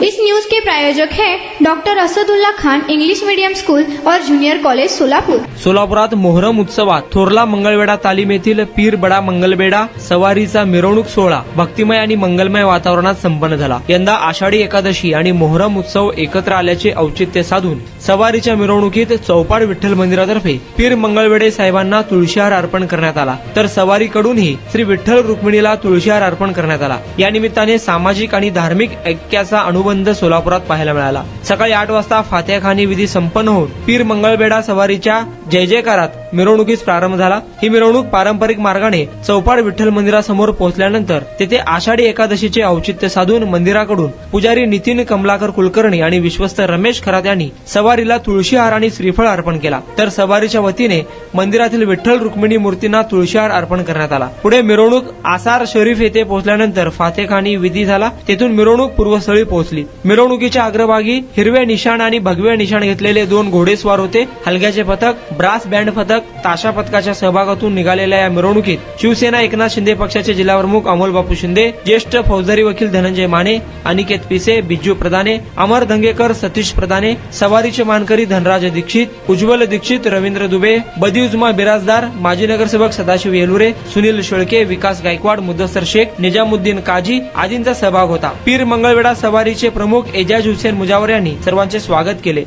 इस news के प्रायोजक हैं doctor Asadullah Khan English medium school और जूनियर कॉलेज सोलापूर। सोलापुरात मोहरम उत्सवात थोरला मंगळवेढा तालीम येथील पीर बडा मंगलबेडा सवारीचा मिरवणूक सोहळा भक्तिमय आणि मंगलमय वातावरणात संपन्न झाला। यंदा आषाढी एकादशी आणि मोहरम उत्सव एकत्र आल्याचे औचित्य साधून सवारीच्या मिरवणुकीत चौपाड विठ्ठल मंदिरातर्फे पीर मंगळवेढे साहेबांना तुळशीहार अर्पण करण्यात आला, तर सवारीकडूनही श्री विठ्ठल रुक्मिणीला तुळशीहार अर्पण करण्यात आला। या निमित्ताने सामाजिक आणि धार्मिक ऐक्याचा अनुबंध सोलापुरात पाहायला मिळाला। सकाळी 8 वाजता फात्याखानी विधी संपन्न होऊन पीर मंगळवेढा सवारीच्या जय जयकारात मिरवणुकीस प्रारंभ झाला। ही मिरवणूक पारंपरिक मार्गाने चौपाड विठ्ठल मंदिरासमोर पोहोचल्यानंतर तेथे आषाढी एकादशीचे औचित्य साधून मंदिराकडून पुजारी नितीन कमलाकर कुलकर्णी आणि विश्वस्त रमेश खरात यांनी सवारीला तुळशीहार आणि श्रीफळ अर्पण केला, तर सवारीच्या वतीने मंदिरातील विठ्ठल रुक्मिणी मूर्तींना तुळशीहार अर्पण करण्यात आला। पुढे मिरवणूक आसार शरीफ येथे पोहोचल्यानंतर फातेखानी विधी झाला, तेथून मिरवणूक पूर्वस्थळी पोहोचली। मिरवणुकीच्या अग्रभागी हिरवे निशाण आणि भगवे निशाण घेतलेले 2 घोडेस्वार होते। हलग्याचे पथक, ब्रास बँड पथक, ताशा पथकाच्या सहभागातून निघालेल्या या मिरवणुकीत शिवसेना एकनाथ शिंदे पक्षाचे जिल्हा प्रमुख अमोल बापू शिंदे, ज्येष्ठ फौजदारी वकील धनंजय माने, अनिकेत पिसे, बिज्जू प्रधाने, अमर धंगेकर, सतीश प्रधाने, सवारीचे मानकरी धनराज दीक्षित, उज्ज्वल दीक्षित, रवींद्र दुबे, बदिउजमा बिराजदार, माजी नगरसेवक सदाशिव येलुरे, सुनील शेळके, विकास गायकवाड, मुदस्सर शेख, निजामुद्दीन काजी आदींचा सहभाग होता। पीर मंगळवेढा सवारीचे प्रमुख एजाज हुसेन मुजावर यांनी सर्वांचे स्वागत केले।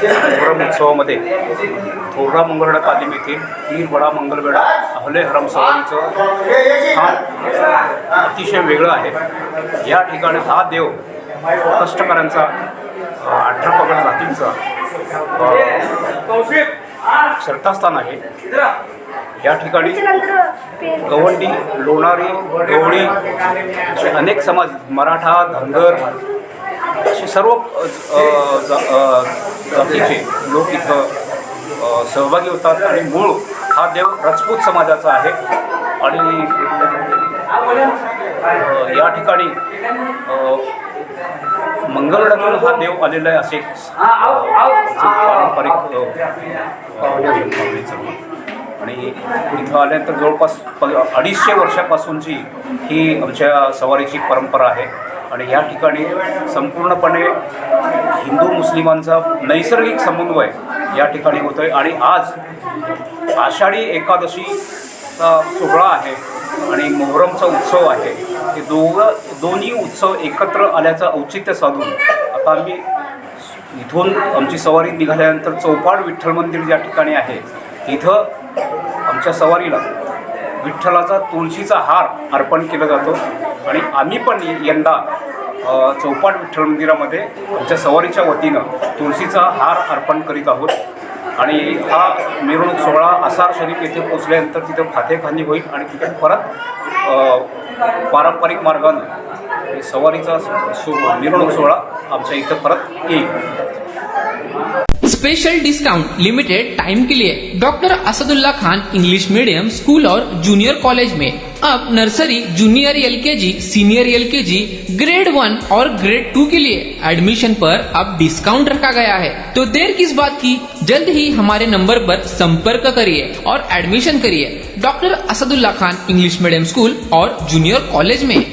मोहरम उत्सवामध्ये थोरला मंगळवेढा तालीम येथील पीर बडा मंगलवेढा अहले हरम सवारीचं स्थान अतिशय वेगळं आहे। या ठिकाणी हा देव कष्टकऱ्यांचा 18 पगड जातींचा श्रद्धास्थान आहे। या ठिकाणी गवंडी, लोणारी, गवळी असे अनेक समाज, मराठा, धनगर असे सर्व जातीचे लोक इथं सहभागी होतात आणि मूळ हा देव राजपूत समाजाचा आहे। आणि या ठिकाणी मंगळवेढ्यातून हा देव आलेला आहे असे पारंपरिक आणि इथं आल्यानंतर जवळपास 250 वर्षापासूनची ही आमच्या सवारीची परंपरा आहे। आणि या ठिकाणी संपूर्णपणे हिंदू मुस्लिमांचा नैसर्गिक समन्वय या ठिकाणी होतोय। आणि आज आषाढी एकादशीचा सोहळा आहे आणि मोहरमचा उत्सव आहे। हे दोन्ही उत्सव एकत्र आल्याचं औचित्य साधून आता आम्ही इथून आमची सवारी निघाल्यानंतर चौपाड विठ्ठल मंदिर ज्या ठिकाणी आहे इथं आमच्या सवारीला विठ्ठलाचा तुळशीचा हार अर्पण केला जातो। आणि आम्ही पण यंदा चौपाट विठ्ठल मंदिरामध्ये आमच्या सवारीच्या वतीनं तुळशीचा हार अर्पण करीत आहोत। आणि हा मिरवणूक सोहळा आसार शरीफ येथे पोहोचल्यानंतर तिथं फातेखानी होईल आणि तिथून परत पारंपरिक मार्गाने सवारीचा मिरवणूक सोहळा आमच्या इथं परत येईल। स्पेशल डिस्काउंट लिमिटेड टाइम के लिए doctor Asadullah Khan English medium school और जूनियर कॉलेज में अब nursery, junior LKG, senior LKG, grade 1 और ग्रेड 2 के लिए एडमिशन पर अब डिस्काउंट रखा गया है। तो देर किस बात की, जल्द ही हमारे नंबर पर संपर्क करिए और एडमिशन करिए doctor Asadullah Khan English medium school और जूनियर कॉलेज में।